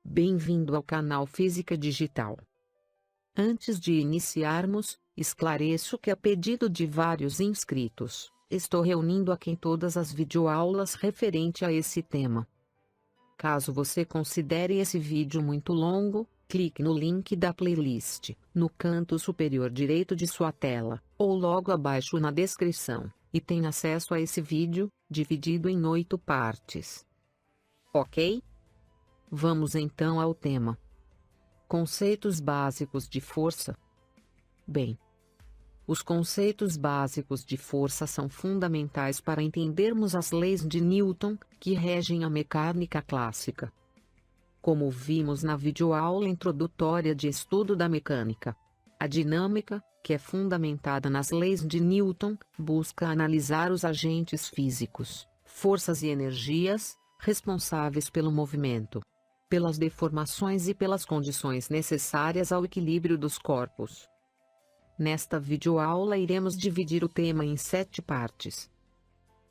Bem-vindo ao canal Física Digital. Antes de iniciarmos, esclareço que a pedido de vários inscritos, estou reunindo aqui todas as videoaulas referente a esse tema. Caso você considere esse vídeo muito longo, clique no link da playlist, no canto superior direito de sua tela, ou logo abaixo na descrição, e tenha acesso a esse vídeo, dividido em 8 partes. Ok? Vamos então ao tema. Conceitos básicos de força. Bem, os conceitos básicos de força são fundamentais para entendermos as leis de Newton, que regem a mecânica clássica. Como vimos na videoaula introdutória de estudo da mecânica, a dinâmica, que é fundamentada nas leis de Newton, busca analisar os agentes físicos, forças e energias, responsáveis pelo movimento, pelas deformações e pelas condições necessárias ao equilíbrio dos corpos. Nesta videoaula iremos dividir o tema em 7 partes.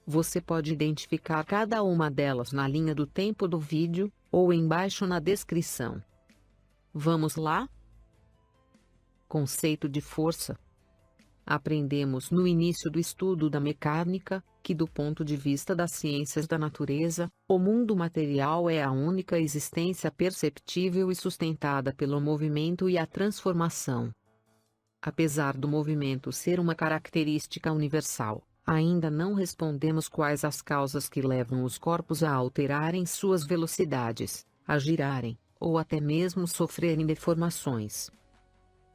Você pode identificar cada uma delas na linha do tempo do vídeo, ou embaixo na descrição. Vamos lá? Conceito de força. Aprendemos no início do estudo da mecânica, que do ponto de vista das ciências da natureza, o mundo material é a única existência perceptível e sustentada pelo movimento e a transformação. Apesar do movimento ser uma característica universal, ainda não respondemos quais as causas que levam os corpos a alterarem suas velocidades, a girarem, ou até mesmo sofrerem deformações.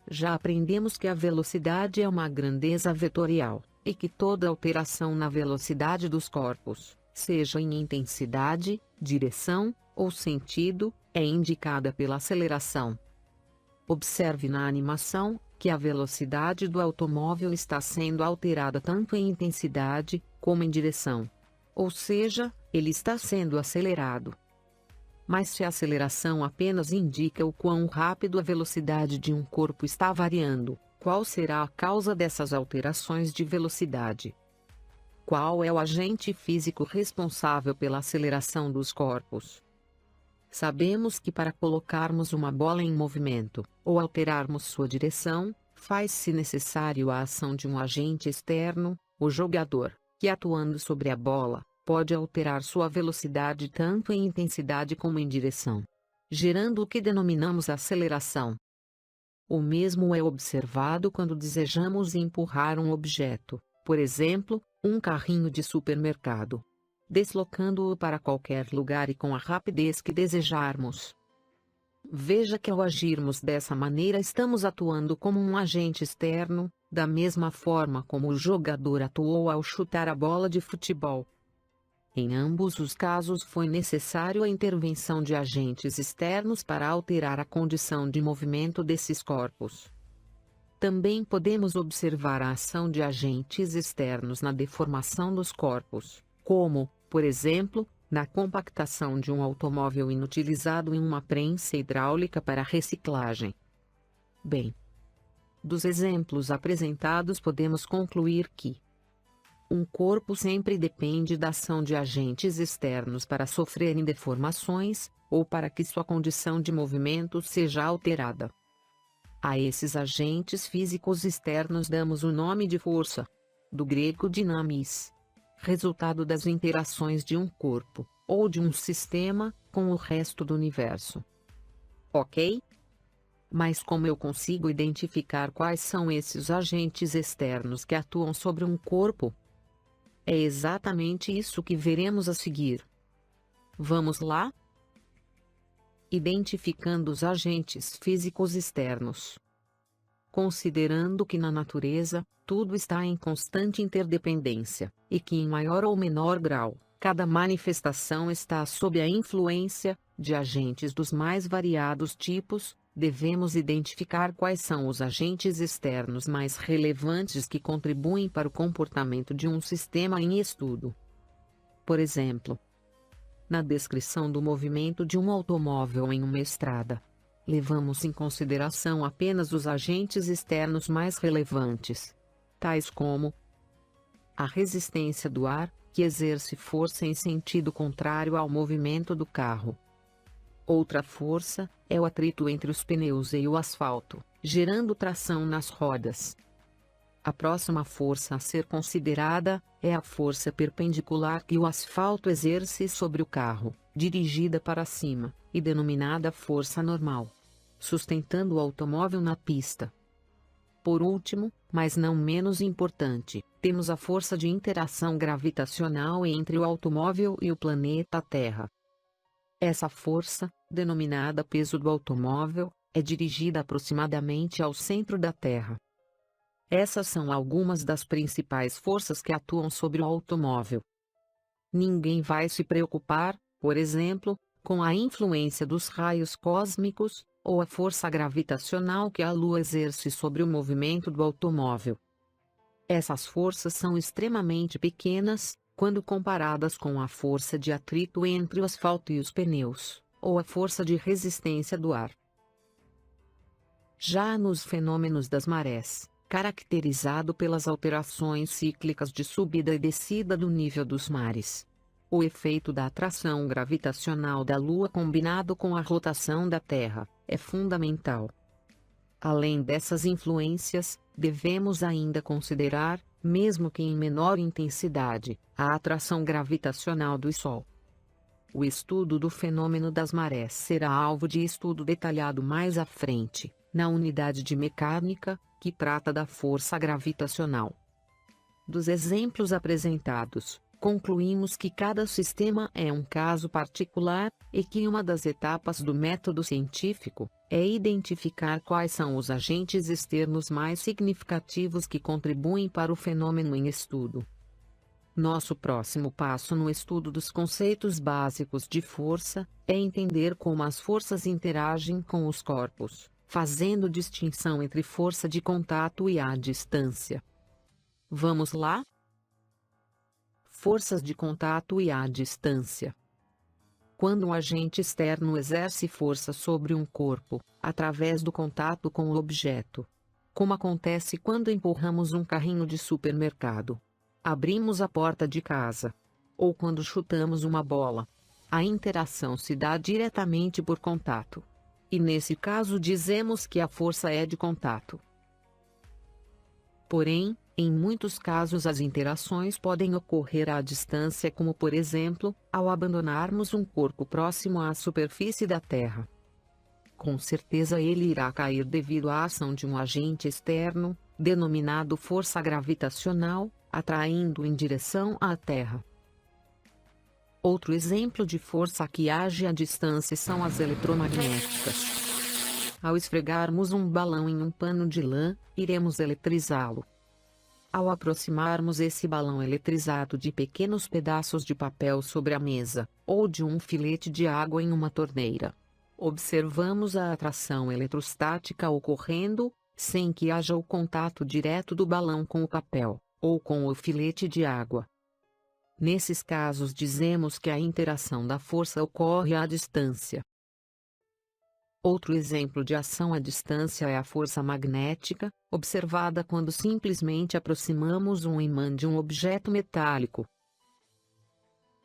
Já aprendemos que a velocidade é uma grandeza vetorial, e que toda alteração na velocidade dos corpos, seja em intensidade, direção, ou sentido, é indicada pela aceleração. Observe na animação, que a velocidade do automóvel está sendo alterada tanto em intensidade, como em direção. Ou seja, ele está sendo acelerado. Mas se a aceleração apenas indica o quão rápido a velocidade de um corpo está variando, qual será a causa dessas alterações de velocidade? Qual é o agente físico responsável pela aceleração dos corpos? Sabemos que para colocarmos uma bola em movimento, ou alterarmos sua direção, faz-se necessário a ação de um agente externo, o jogador, que atuando sobre a bola, pode alterar sua velocidade tanto em intensidade como em direção, gerando o que denominamos aceleração. O mesmo é observado quando desejamos empurrar um objeto, por exemplo, um carrinho de supermercado, deslocando-o para qualquer lugar e com a rapidez que desejarmos. Veja que ao agirmos dessa maneira estamos atuando como um agente externo, da mesma forma como o jogador atuou ao chutar a bola de futebol. Em ambos os casos foi necessário a intervenção de agentes externos para alterar a condição de movimento desses corpos. Também podemos observar a ação de agentes externos na deformação dos corpos, como, por exemplo, na compactação de um automóvel inutilizado em uma prensa hidráulica para reciclagem. Bem, dos exemplos apresentados podemos concluir que um corpo sempre depende da ação de agentes externos para sofrerem deformações, ou para que sua condição de movimento seja alterada. A esses agentes físicos externos damos o nome de força, do grego dinamis, resultado das interações de um corpo, ou de um sistema, com o resto do universo. Ok? Mas como eu consigo identificar quais são esses agentes externos que atuam sobre um corpo? É exatamente isso que veremos a seguir. Vamos lá? Identificando os agentes físicos externos. Considerando que na natureza, tudo está em constante interdependência, e que em maior ou menor grau, cada manifestação está sob a influência de agentes dos mais variados tipos, devemos identificar quais são os agentes externos mais relevantes que contribuem para o comportamento de um sistema em estudo. Por exemplo, na descrição do movimento de um automóvel em uma estrada, levamos em consideração apenas os agentes externos mais relevantes, tais como A resistência do ar, que exerce força em sentido contrário ao movimento do carro. Outra força é o atrito entre os pneus e o asfalto, gerando tração nas rodas. A próxima força a ser considerada é a força perpendicular que o asfalto exerce sobre o carro, dirigida para cima, e denominada força normal, sustentando o automóvel na pista. Por último, mas não menos importante, temos a força de interação gravitacional entre o automóvel e o planeta Terra. Essa força, denominada peso do automóvel, é dirigida aproximadamente ao centro da Terra. Essas são algumas das principais forças que atuam sobre o automóvel. Ninguém vai se preocupar, por exemplo, com a influência dos raios cósmicos, ou a força gravitacional que a Lua exerce sobre o movimento do automóvel. Essas forças são extremamente pequenas, quando comparadas com a força de atrito entre o asfalto e os pneus, ou a força de resistência do ar. Já nos fenômenos das marés, caracterizado pelas alterações cíclicas de subida e descida do nível dos mares, o efeito da atração gravitacional da Lua combinado com a rotação da Terra é fundamental. Além dessas influências, devemos ainda considerar, mesmo que em menor intensidade, a atração gravitacional do Sol. O estudo do fenômeno das marés será alvo de estudo detalhado mais à frente, na unidade de mecânica, que trata da força gravitacional. Dos exemplos apresentados, concluímos que cada sistema é um caso particular, e que uma das etapas do método científico é identificar quais são os agentes externos mais significativos que contribuem para o fenômeno em estudo. Nosso próximo passo no estudo dos conceitos básicos de força é entender como as forças interagem com os corpos, fazendo distinção entre força de contato e a distância. Vamos lá? Forças de contato e a distância. Quando um agente externo exerce força sobre um corpo, através do contato com o objeto, como acontece quando empurramos um carrinho de supermercado, abrimos a porta de casa, ou quando chutamos uma bola, a interação se dá diretamente por contato. E nesse caso dizemos que a força é de contato. Porém, em muitos casos as interações podem ocorrer à distância, como por exemplo, ao abandonarmos um corpo próximo à superfície da Terra. Com certeza ele irá cair devido à ação de um agente externo, denominado força gravitacional, atraindo em direção à Terra. Outro exemplo de força que age à distância são as eletromagnéticas. Ao esfregarmos um balão em um pano de lã, iremos eletrizá-lo. Ao aproximarmos esse balão eletrizado de pequenos pedaços de papel sobre a mesa, ou de um filete de água em uma torneira, observamos a atração eletrostática ocorrendo, sem que haja o contato direto do balão com o papel, ou com o filete de água. Nesses casos dizemos que a interação da força ocorre à distância. Outro exemplo de ação à distância é a força magnética, observada quando simplesmente aproximamos um ímã de um objeto metálico.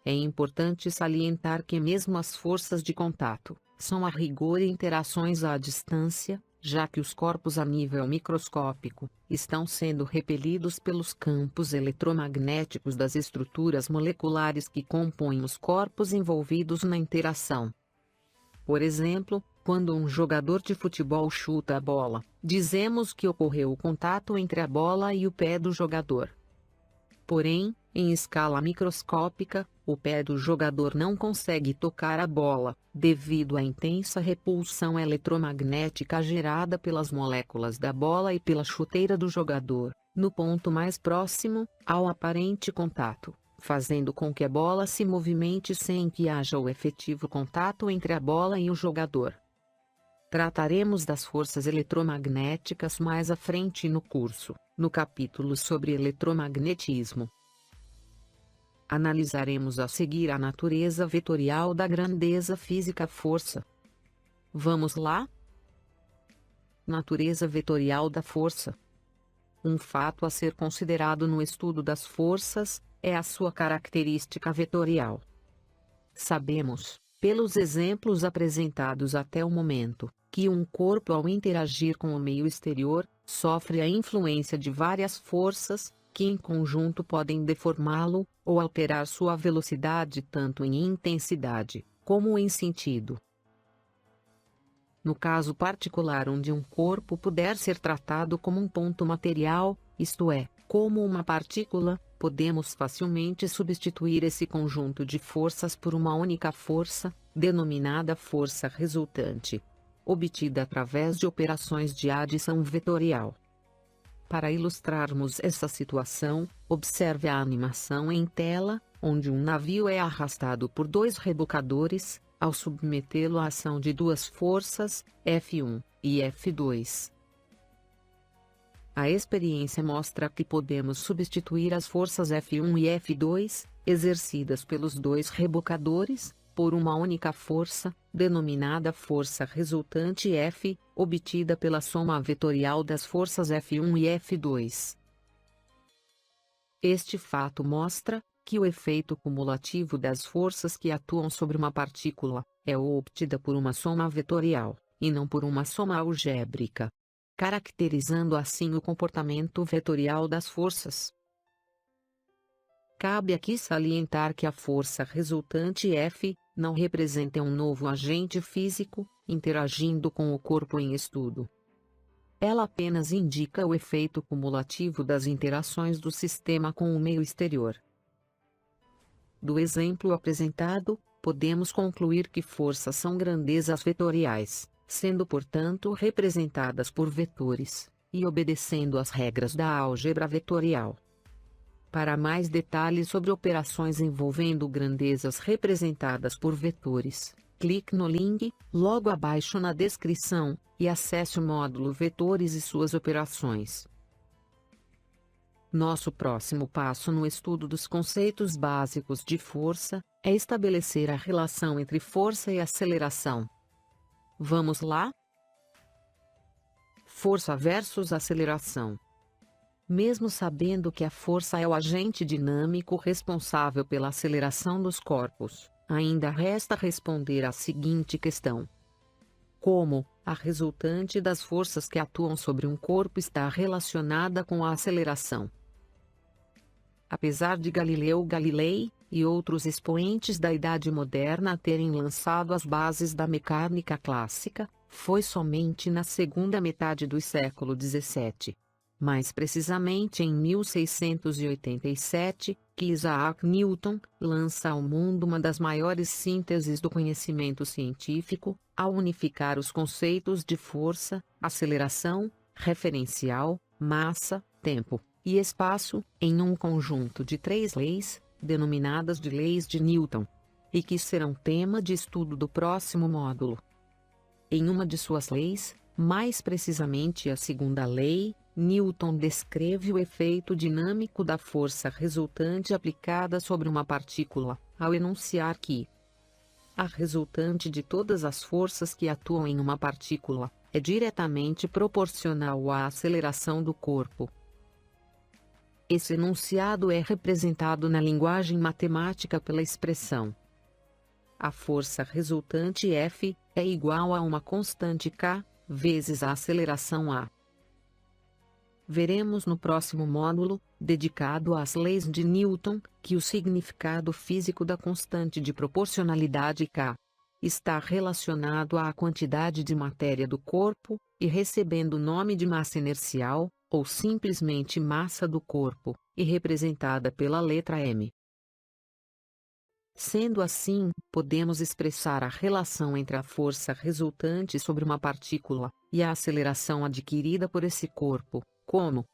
É importante salientar que mesmo as forças de contato são a rigor interações à distância, já que os corpos a nível microscópico estão sendo repelidos pelos campos eletromagnéticos das estruturas moleculares que compõem os corpos envolvidos na interação. Por exemplo, quando um jogador de futebol chuta a bola, dizemos que ocorreu o contato entre a bola e o pé do jogador. Porém, em escala microscópica, o pé do jogador não consegue tocar a bola, devido à intensa repulsão eletromagnética gerada pelas moléculas da bola e pela chuteira do jogador, no ponto mais próximo ao aparente contato, fazendo com que a bola se movimente sem que haja o efetivo contato entre a bola e o jogador. Trataremos das forças eletromagnéticas mais à frente no curso, no capítulo sobre eletromagnetismo. Analisaremos a seguir a natureza vetorial da grandeza física força. Vamos lá? Natureza vetorial da força. Um fato a ser considerado no estudo das forças é a sua característica vetorial. Sabemos, pelos exemplos apresentados até o momento, que um corpo ao interagir com o meio exterior, sofre a influência de várias forças, que em conjunto podem deformá-lo, ou alterar sua velocidade tanto em intensidade, como em sentido. No caso particular onde um corpo puder ser tratado como um ponto material, isto é, como uma partícula, podemos facilmente substituir esse conjunto de forças por uma única força, denominada força resultante, obtida através de operações de adição vetorial. Para ilustrarmos essa situação, observe a animação em tela, onde um navio é arrastado por dois rebocadores, ao submetê-lo à ação de duas forças, F1 e F2. A experiência mostra que podemos substituir as forças F1 e F2, exercidas pelos dois rebocadores, por uma única força, denominada força resultante F, obtida pela soma vetorial das forças F1 e F2. Este fato mostra que o efeito cumulativo das forças que atuam sobre uma partícula é obtida por uma soma vetorial, e não por uma soma algébrica, caracterizando assim o comportamento vetorial das forças. Cabe aqui salientar que a força resultante F não representa um novo agente físico, interagindo com o corpo em estudo. Ela apenas indica o efeito cumulativo das interações do sistema com o meio exterior. Do exemplo apresentado, podemos concluir que forças são grandezas vetoriais, sendo portanto representadas por vetores, e obedecendo às regras da álgebra vetorial. Para mais detalhes sobre operações envolvendo grandezas representadas por vetores, clique no link, logo abaixo na descrição, e acesse o módulo Vetores e suas operações. Nosso próximo passo no estudo dos conceitos básicos de força é estabelecer a relação entre força e aceleração. Vamos lá? Força versus aceleração. Mesmo sabendo que a força é o agente dinâmico responsável pela aceleração dos corpos, ainda resta responder à seguinte questão: como a resultante das forças que atuam sobre um corpo está relacionada com a aceleração? Apesar de Galileu Galilei e outros expoentes da Idade Moderna terem lançado as bases da mecânica clássica, foi somente na segunda metade do século XVII, mais precisamente em 1687, que Isaac Newton lança ao mundo uma das maiores sínteses do conhecimento científico, ao unificar os conceitos de força, aceleração, referencial, massa, tempo e espaço, em um conjunto de 3 leis, denominadas de leis de Newton, e que serão tema de estudo do próximo módulo. Em uma de suas leis, mais precisamente a segunda lei, Newton descreve o efeito dinâmico da força resultante aplicada sobre uma partícula, ao enunciar que a resultante de todas as forças que atuam em uma partícula é diretamente proporcional à aceleração do corpo. Esse enunciado é representado na linguagem matemática pela expressão: a força resultante F é igual a uma constante k vezes a aceleração a. Veremos no próximo módulo, dedicado às leis de Newton, que o significado físico da constante de proporcionalidade k está relacionado à quantidade de matéria do corpo, e recebendo o nome de massa inercial, ou simplesmente massa do corpo, e representada pela letra m. Sendo assim, podemos expressar a relação entre a força resultante sobre uma partícula e a aceleração adquirida por esse corpo, como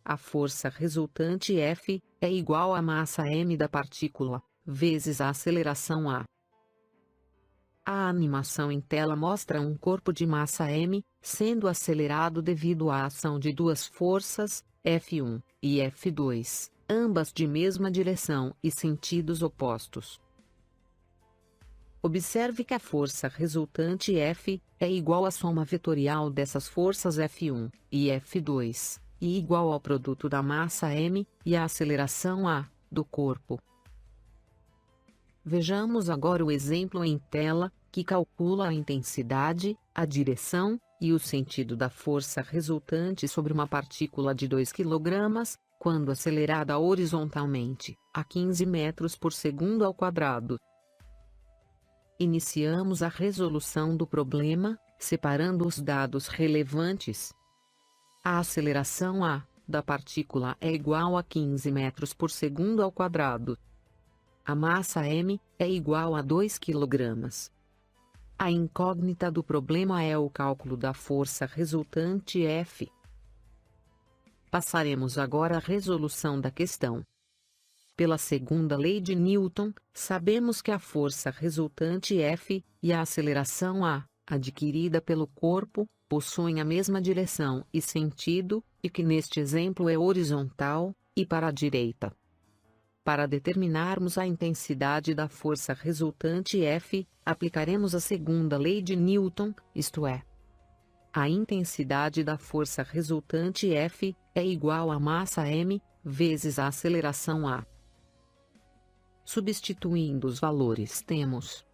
a força resultante F é igual à massa m da partícula, vezes a aceleração a. A animação em tela mostra um corpo de massa m, sendo acelerado devido à ação de duas forças, F1 e F2, ambas de mesma direção e sentidos opostos. Observe que a força resultante F é igual à soma vetorial dessas forças F1 e F2, e igual ao produto da massa m, e a aceleração a, do corpo. Vejamos agora o exemplo em tela, que calcula a intensidade, a direção, e o sentido da força resultante sobre uma partícula de 2 kg, quando acelerada horizontalmente, a 15 metros por segundo ao quadrado. Iniciamos a resolução do problema, separando os dados relevantes. A aceleração a, da partícula é igual a 15 metros por segundo ao quadrado. A massa m, é igual a 2 kg. A incógnita do problema é o cálculo da força resultante F. Passaremos agora à resolução da questão. Pela segunda lei de Newton, sabemos que a força resultante F, e a aceleração a, adquirida pelo corpo, possuem a mesma direção e sentido, e que neste exemplo é horizontal, e para a direita. Para determinarmos a intensidade da força resultante F, aplicaremos a segunda lei de Newton, isto é, a intensidade da força resultante F, é igual a massa m, vezes a aceleração a. Substituindo os valores temos: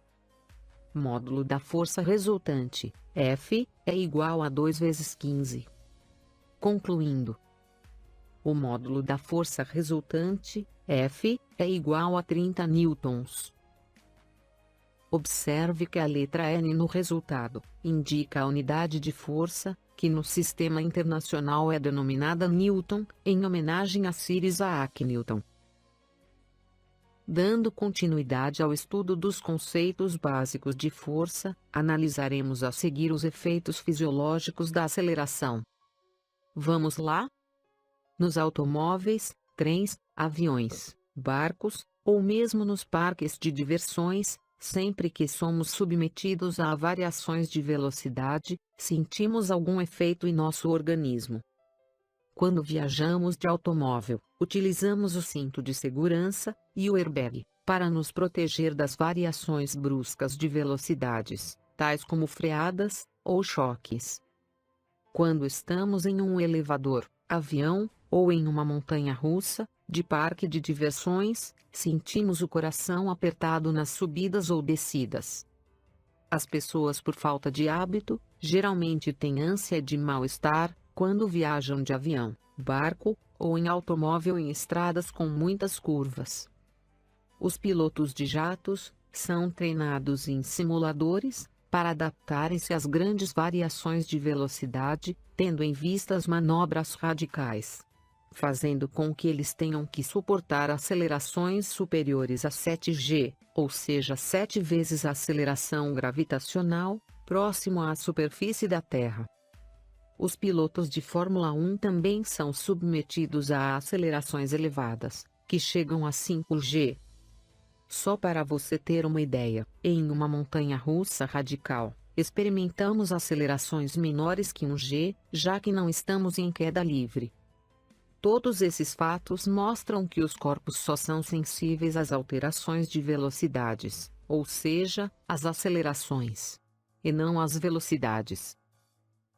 módulo da força resultante, F, é igual a 2 vezes 15. Concluindo, o módulo da força resultante, F, é igual a 30 newtons. Observe que a letra N no resultado indica a unidade de força, que no sistema internacional é denominada Newton, em homenagem a Sir Isaac Newton. Dando continuidade ao estudo dos conceitos básicos de força, analisaremos a seguir os efeitos fisiológicos da aceleração. Vamos lá? Nos automóveis, trens, aviões, barcos, ou mesmo nos parques de diversões, sempre que somos submetidos a variações de velocidade, sentimos algum efeito em nosso organismo. Quando viajamos de automóvel, utilizamos o cinto de segurança e o airbag para nos proteger das variações bruscas de velocidades, tais como freadas ou choques. Quando estamos em um elevador, avião, ou em uma montanha-russa, de parque de diversões, sentimos o coração apertado nas subidas ou descidas. As pessoas, por falta de hábito, geralmente têm ânsia de mal-estar quando viajam de avião, barco, ou em automóvel em estradas com muitas curvas. Os pilotos de jatos são treinados em simuladores para adaptarem-se às grandes variações de velocidade, tendo em vista as manobras radicais, fazendo com que eles tenham que suportar acelerações superiores a 7g, ou seja, 7 vezes a aceleração gravitacional, próximo à superfície da Terra. Os pilotos de Fórmula 1 também são submetidos a acelerações elevadas, que chegam a 5g. Só para você ter uma ideia, em uma montanha-russa radical, experimentamos acelerações menores que 1g, já que não estamos em queda livre. Todos esses fatos mostram que os corpos só são sensíveis às alterações de velocidades, ou seja, às acelerações, e não às velocidades.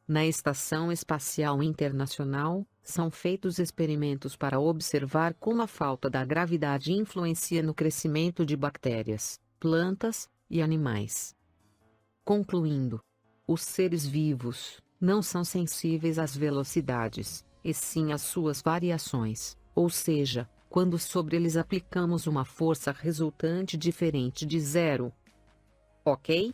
Na Estação Espacial Internacional, são feitos experimentos para observar como a falta da gravidade influencia no crescimento de bactérias, plantas e animais. Concluindo, os seres vivos não são sensíveis às velocidades, e sim às suas variações, ou seja, quando sobre eles aplicamos uma força resultante diferente de zero. Ok?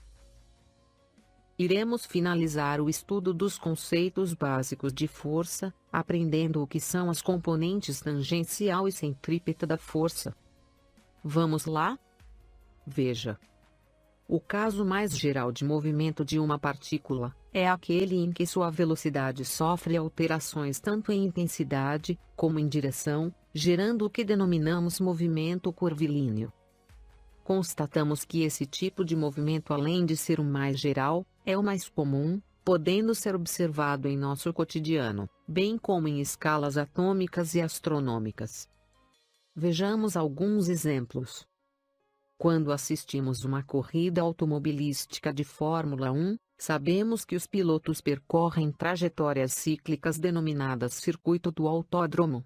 Iremos finalizar o estudo dos conceitos básicos de força, aprendendo o que são as componentes tangencial e centrípeta da força. Vamos lá? Veja. O caso mais geral de movimento de uma partícula é aquele em que sua velocidade sofre alterações tanto em intensidade como em direção, gerando o que denominamos movimento curvilíneo. Constatamos que esse tipo de movimento, além de ser o mais geral, é o mais comum, podendo ser observado em nosso cotidiano, bem como em escalas atômicas e astronômicas. Vejamos alguns exemplos. Quando assistimos uma corrida automobilística de Fórmula 1, Sabemos que os pilotos percorrem trajetórias cíclicas denominadas circuito do autódromo.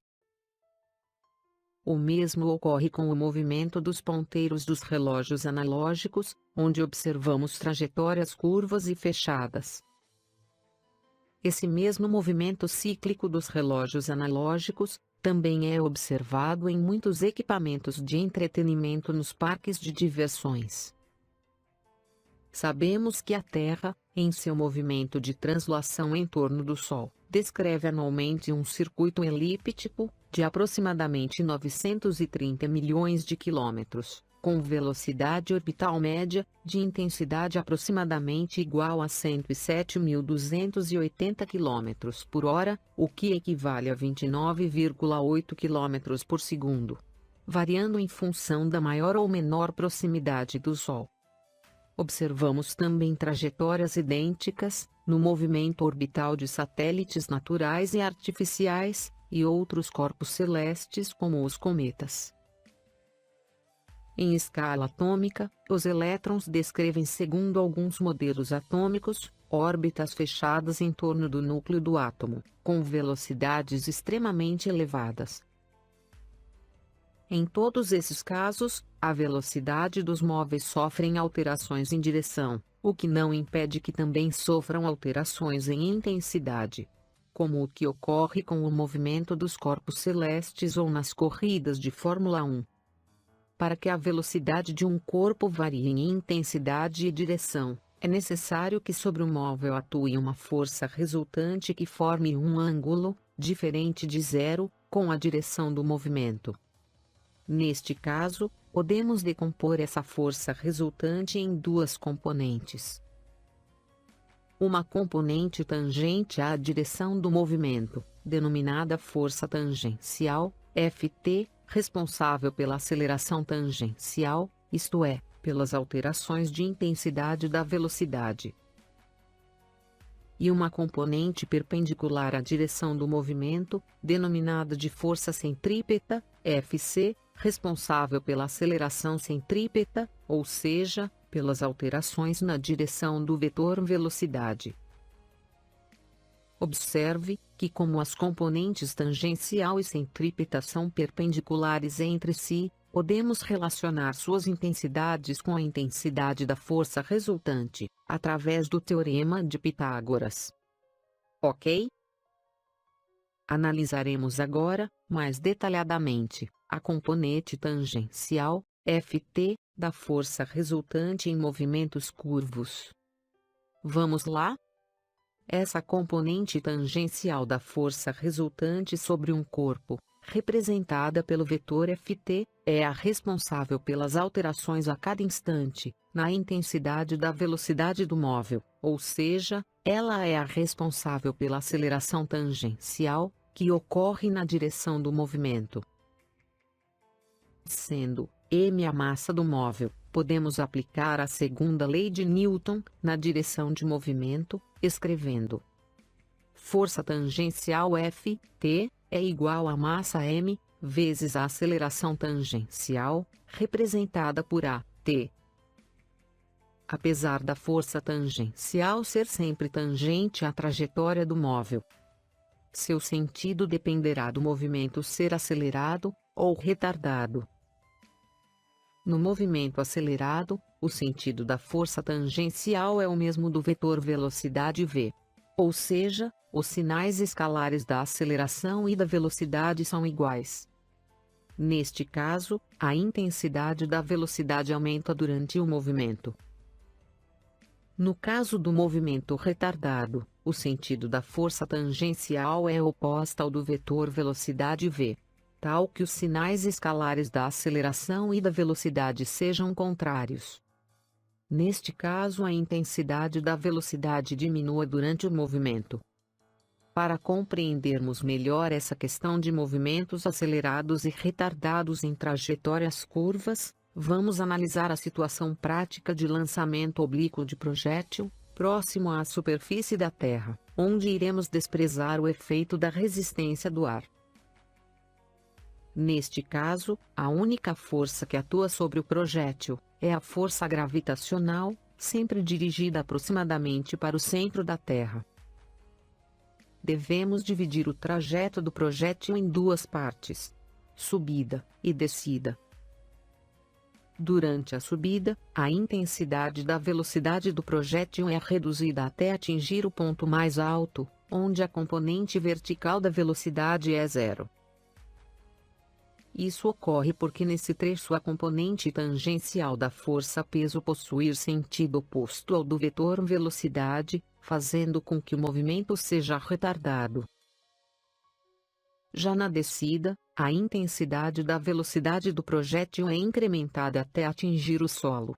O mesmo ocorre com o movimento dos ponteiros dos relógios analógicos, onde observamos trajetórias curvas e fechadas. Esse mesmo movimento cíclico dos relógios analógicos também é observado em muitos equipamentos de entretenimento nos parques de diversões. Sabemos que a Terra, em seu movimento de translação em torno do Sol, descreve anualmente um circuito elíptico, de aproximadamente 930 milhões de quilômetros, com velocidade orbital média, de intensidade aproximadamente igual a 107.280 km por hora, o que equivale a 29,8 km por segundo, variando em função da maior ou menor proximidade do Sol. Observamos também trajetórias idênticas, no movimento orbital de satélites naturais e artificiais, e outros corpos celestes como os cometas. Em escala atômica, os elétrons descrevem, segundo alguns modelos atômicos, órbitas fechadas em torno do núcleo do átomo, com velocidades extremamente elevadas. Em todos esses casos, a velocidade dos móveis sofrem alterações em direção, o que não impede que também sofram alterações em intensidade, como o que ocorre com o movimento dos corpos celestes ou nas corridas de Fórmula 1. Para que a velocidade de um corpo varie em intensidade e direção, é necessário que sobre o móvel atue uma força resultante que forme um ângulo, diferente de zero, com a direção do movimento. Neste caso, podemos decompor essa força resultante em duas componentes. Uma componente tangente à direção do movimento, denominada força tangencial, Ft, responsável pela aceleração tangencial, isto é, pelas alterações de intensidade da velocidade. E uma componente perpendicular à direção do movimento, denominada de força centrípeta, Fc, responsável pela aceleração centrípeta, ou seja, pelas alterações na direção do vetor velocidade. Observe que, como as componentes tangencial e centrípeta são perpendiculares entre si, podemos relacionar suas intensidades com a intensidade da força resultante, através do Teorema de Pitágoras. Ok? Analisaremos agora, mais detalhadamente, a componente tangencial, Ft, da força resultante em movimentos curvos. Vamos lá? Essa componente tangencial da força resultante sobre um corpo, representada pelo vetor Ft, é a responsável pelas alterações a cada instante, na intensidade da velocidade do móvel, ou seja, ela é a responsável pela aceleração tangencial, que ocorre na direção do movimento. Sendo m a massa do móvel, podemos aplicar a segunda lei de Newton na direção de movimento, escrevendo: força tangencial Ft é igual a massa m vezes a aceleração tangencial, representada por At. Apesar da força tangencial ser sempre tangente à trajetória do móvel, seu sentido dependerá do movimento ser acelerado ou retardado. No movimento acelerado, o sentido da força tangencial é o mesmo do vetor velocidade v. Ou seja, os sinais escalares da aceleração e da velocidade são iguais. Neste caso, a intensidade da velocidade aumenta durante o movimento. No caso do movimento retardado, o sentido da força tangencial é oposta ao do vetor velocidade v, tal que os sinais escalares da aceleração e da velocidade sejam contrários. Neste caso, a intensidade da velocidade diminua durante o movimento. Para compreendermos melhor essa questão de movimentos acelerados e retardados em trajetórias curvas, vamos analisar a situação prática de lançamento oblíquo de projétil, próximo à superfície da Terra, onde iremos desprezar o efeito da resistência do ar. Neste caso, a única força que atua sobre o projétil é a força gravitacional, sempre dirigida aproximadamente para o centro da Terra. Devemos dividir o trajeto do projétil em duas partes: subida e descida. Durante a subida, a intensidade da velocidade do projétil é reduzida até atingir o ponto mais alto, onde a componente vertical da velocidade é zero. Isso ocorre porque nesse trecho a componente tangencial da força-peso possui sentido oposto ao do vetor velocidade, fazendo com que o movimento seja retardado. Já na descida, a intensidade da velocidade do projétil é incrementada até atingir o solo.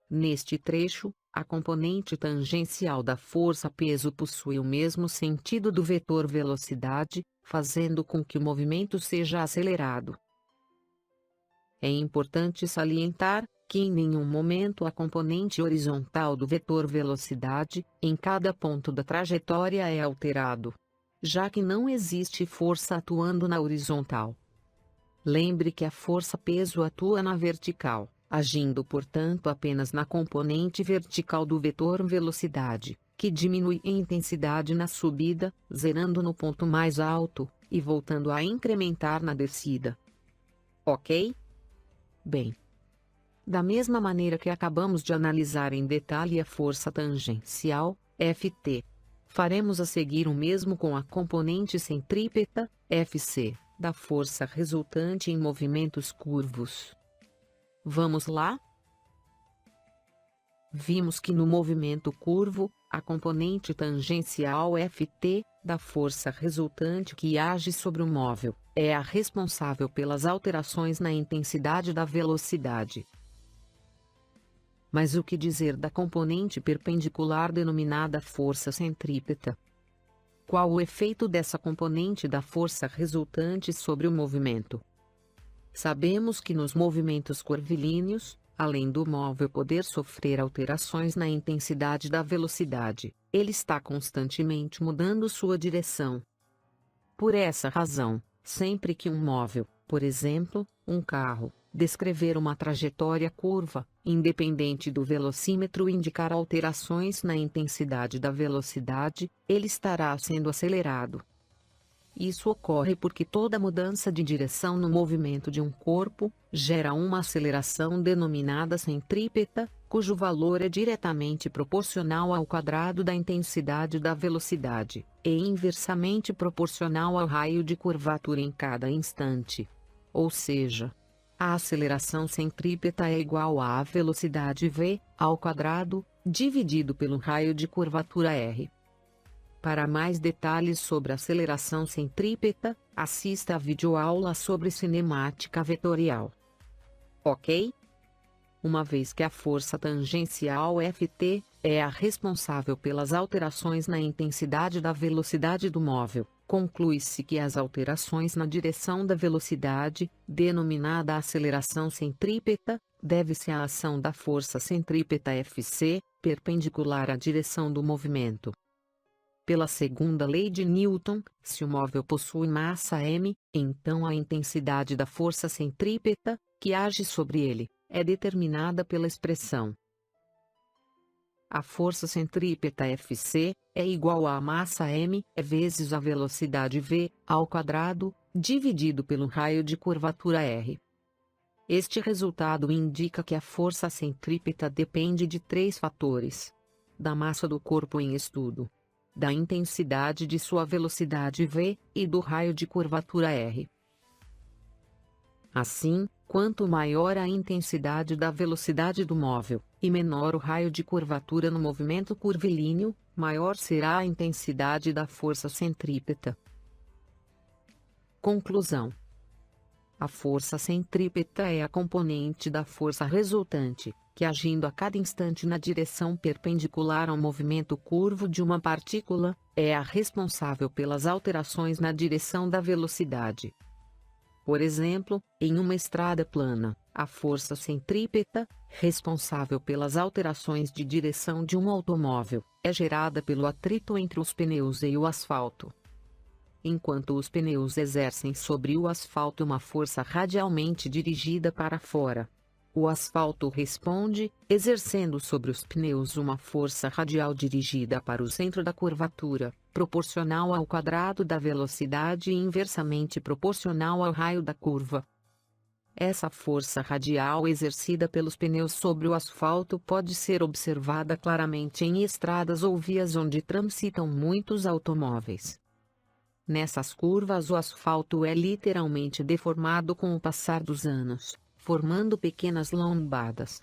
Neste trecho, a componente tangencial da força-peso possui o mesmo sentido do vetor velocidade, fazendo com que o movimento seja acelerado. É importante salientar que em nenhum momento a componente horizontal do vetor velocidade, em cada ponto da trajetória, é alterado, já que não existe força atuando na horizontal. Lembre que a força-peso atua na vertical, agindo portanto apenas na componente vertical do vetor velocidade, que diminui em intensidade na subida, zerando no ponto mais alto, e voltando a incrementar na descida. Ok? Bem, da mesma maneira que acabamos de analisar em detalhe a força tangencial, Ft, faremos a seguir o mesmo com a componente centrípeta, Fc, da força resultante em movimentos curvos. Vamos lá? Vimos que no movimento curvo, a componente tangencial Ft, da força resultante que age sobre o móvel, é a responsável pelas alterações na intensidade da velocidade. Mas o que dizer da componente perpendicular denominada força centrípeta? Qual o efeito dessa componente da força resultante sobre o movimento? Sabemos que nos movimentos curvilíneos, além do móvel poder sofrer alterações na intensidade da velocidade, ele está constantemente mudando sua direção. Por essa razão, sempre que um móvel, por exemplo, um carro, descrever uma trajetória curva, independente do velocímetro indicar alterações na intensidade da velocidade, ele estará sendo acelerado. Isso ocorre porque toda mudança de direção no movimento de um corpo gera uma aceleração denominada centrípeta, cujo valor é diretamente proporcional ao quadrado da intensidade da velocidade, e inversamente proporcional ao raio de curvatura em cada instante. Ou seja, a aceleração centrípeta é igual à velocidade v, ao quadrado, dividido pelo raio de curvatura r. Para mais detalhes sobre aceleração centrípeta, assista a videoaula sobre cinemática vetorial. Ok? Uma vez que a força tangencial Ft é a responsável pelas alterações na intensidade da velocidade do móvel, conclui-se que as alterações na direção da velocidade, denominada aceleração centrípeta, deve-se à ação da força centrípeta Fc, perpendicular à direção do movimento. Pela segunda lei de Newton, se o móvel possui massa m, então a intensidade da força centrípeta, que age sobre ele, é determinada pela expressão: a força centrípeta Fc é igual à massa m vezes a velocidade v, ao quadrado, dividido pelo raio de curvatura r. Este resultado indica que a força centrípeta depende de três fatores: da massa do corpo em estudo, da intensidade de sua velocidade v, e do raio de curvatura r. Assim, quanto maior a intensidade da velocidade do móvel, e menor o raio de curvatura no movimento curvilíneo, maior será a intensidade da força centrípeta. Conclusão: a força centrípeta é a componente da força resultante, que agindo a cada instante na direção perpendicular ao movimento curvo de uma partícula, é a responsável pelas alterações na direção da velocidade. Por exemplo, em uma estrada plana, a força centrípeta, responsável pelas alterações de direção de um automóvel, é gerada pelo atrito entre os pneus e o asfalto. Enquanto os pneus exercem sobre o asfalto uma força radialmente dirigida para fora. O asfalto responde, exercendo sobre os pneus uma força radial dirigida para o centro da curvatura, proporcional ao quadrado da velocidade e inversamente proporcional ao raio da curva. Essa força radial exercida pelos pneus sobre o asfalto pode ser observada claramente em estradas ou vias onde transitam muitos automóveis. Nessas curvas o asfalto é literalmente deformado com o passar dos anos, formando pequenas lombadas.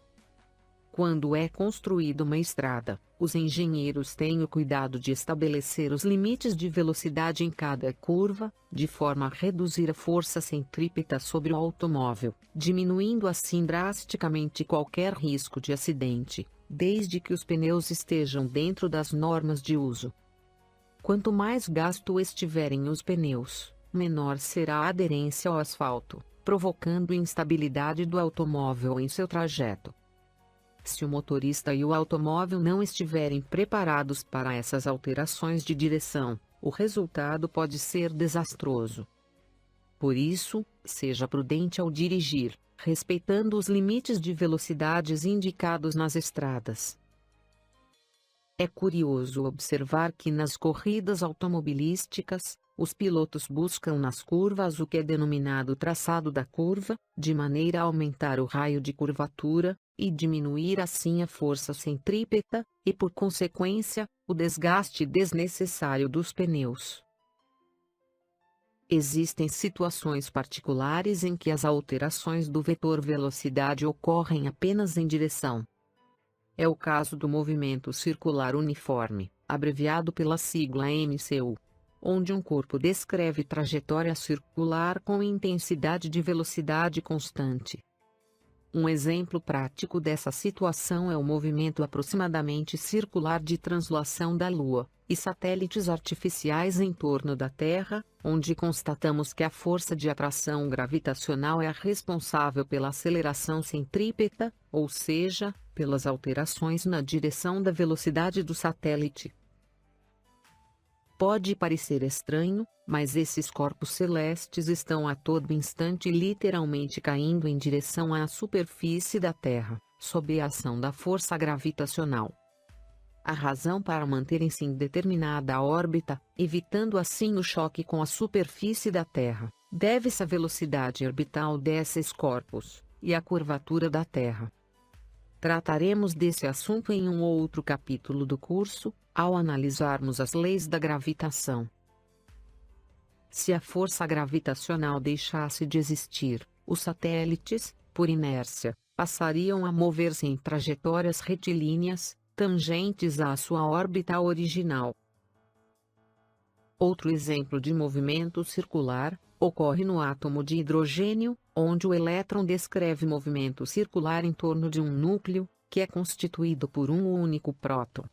Quando é construída uma estrada, os engenheiros têm o cuidado de estabelecer os limites de velocidade em cada curva, de forma a reduzir a força centrípeta sobre o automóvel, diminuindo assim drasticamente qualquer risco de acidente, desde que os pneus estejam dentro das normas de uso. Quanto mais gasto estiverem os pneus, menor será a aderência ao asfalto, provocando instabilidade do automóvel em seu trajeto. Se o motorista e o automóvel não estiverem preparados para essas alterações de direção, o resultado pode ser desastroso. Por isso, seja prudente ao dirigir, respeitando os limites de velocidades indicados nas estradas. É curioso observar que nas corridas automobilísticas, os pilotos buscam nas curvas o que é denominado traçado da curva, de maneira a aumentar o raio de curvatura, e diminuir assim a força centrípeta, e por consequência, o desgaste desnecessário dos pneus. Existem situações particulares em que as alterações do vetor velocidade ocorrem apenas em direção. É o caso do movimento circular uniforme, abreviado pela sigla MCU, onde um corpo descreve trajetória circular com intensidade de velocidade constante. Um exemplo prático dessa situação é o movimento aproximadamente circular de translação da Lua e satélites artificiais em torno da Terra, onde constatamos que a força de atração gravitacional é a responsável pela aceleração centrípeta, ou seja, pelas alterações na direção da velocidade do satélite. Pode parecer estranho, mas esses corpos celestes estão a todo instante literalmente caindo em direção à superfície da Terra, sob a ação da força gravitacional. A razão para manterem-se em determinada órbita, evitando assim o choque com a superfície da Terra, deve-se à velocidade orbital desses corpos, e à curvatura da Terra. Trataremos desse assunto em um outro capítulo do curso, ao analisarmos as leis da gravitação. Se a força gravitacional deixasse de existir, os satélites, por inércia, passariam a mover-se em trajetórias retilíneas, tangentes à sua órbita original. Outro exemplo de movimento circular ocorre no átomo de hidrogênio, onde o elétron descreve movimento circular em torno de um núcleo, que é constituído por um único próton.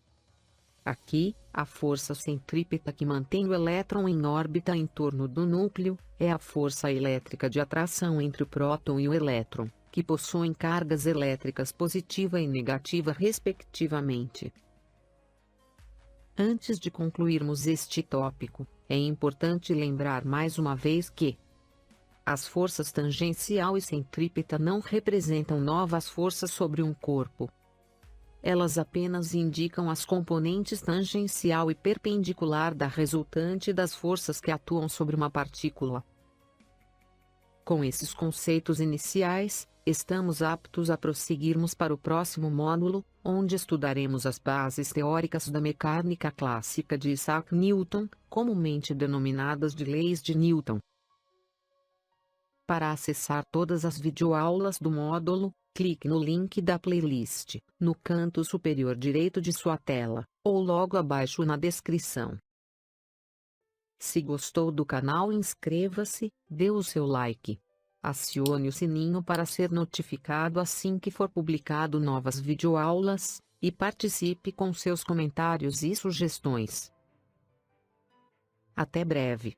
Aqui, a força centrípeta que mantém o elétron em órbita em torno do núcleo, é a força elétrica de atração entre o próton e o elétron, que possuem cargas elétricas positiva e negativa respectivamente. Antes de concluirmos este tópico, é importante lembrar mais uma vez que as forças tangencial e centrípeta não representam novas forças sobre um corpo. Elas apenas indicam as componentes tangencial e perpendicular da resultante das forças que atuam sobre uma partícula. Com esses conceitos iniciais, estamos aptos a prosseguirmos para o próximo módulo, onde estudaremos as bases teóricas da mecânica clássica de Isaac Newton, comumente denominadas de leis de Newton. Para acessar todas as videoaulas do módulo, clique no link da playlist, no canto superior direito de sua tela, ou logo abaixo na descrição. Se gostou do canal, inscreva-se, dê o seu like. Acione o sininho para ser notificado assim que for publicado novas videoaulas, e participe com seus comentários e sugestões. Até breve.